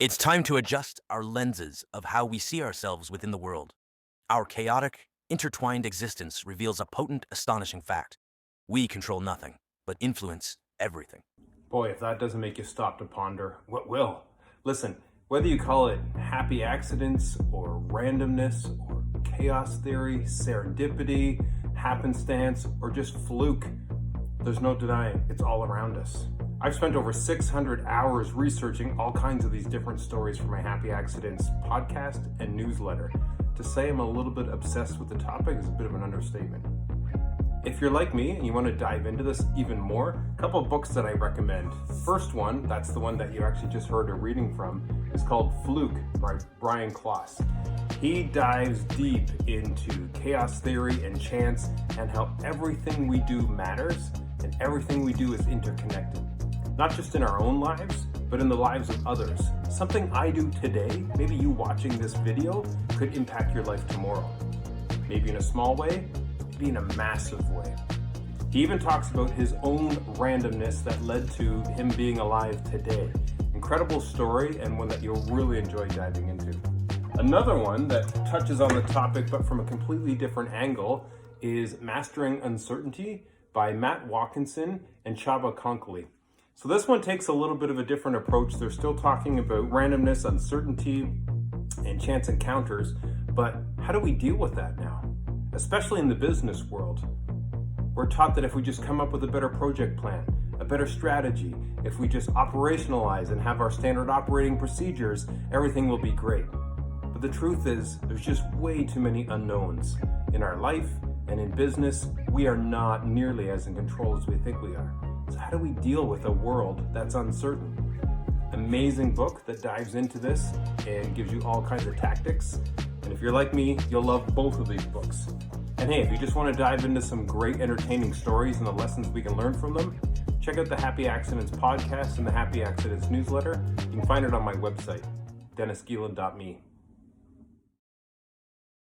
It's time to adjust our lenses of how we see ourselves within the world. Our chaotic, intertwined existence reveals a potent, astonishing fact. We control nothing, but influence everything. Boy, if that doesn't make you stop to ponder, what will? Listen, whether you call it happy accidents or randomness or chaos theory, serendipity, happenstance, or just fluke, there's no denying it's all around us. I've spent over 600 hours researching all kinds of these different stories for my Happy Accidents podcast and newsletter. To say I'm a little bit obsessed with the topic is a bit of an understatement. If you're like me and you want to dive into this even more, a couple of books that I recommend. First one, that's the one that you actually just heard a reading from, is called Fluke by Brian Klaas. He dives deep into chaos theory and chance and how everything we do matters and everything we do is interconnected. Not just in our own lives, but in the lives of others. Something I do today, maybe you watching this video, could impact your life tomorrow. Maybe in a small way, maybe in a massive way. He even talks about his own randomness that led to him being alive today. Incredible story, and one that you'll really enjoy diving into. Another one that touches on the topic but from a completely different angle is Mastering Uncertainty by Matt Watkinson and Chaba Konkley. So this one takes a little bit of a different approach. They're still talking about randomness, uncertainty, and chance encounters, but how do we deal with that now? Especially in the business world. We're taught that if we just come up with a better project plan, a better strategy, if we just operationalize and have our standard operating procedures, everything will be great. But the truth is, there's just way too many unknowns. In our life and in business, we are not nearly as in control as we think we are. So how do we deal with a world that's uncertain? Amazing book that dives into this and gives you all kinds of tactics. And if you're like me, you'll love both of these books. And hey, if you just want to dive into some great entertaining stories and the lessons we can learn from them, check out the Happy Accidents podcast and the Happy Accidents newsletter. You can find it on my website, dennisgeelen.me.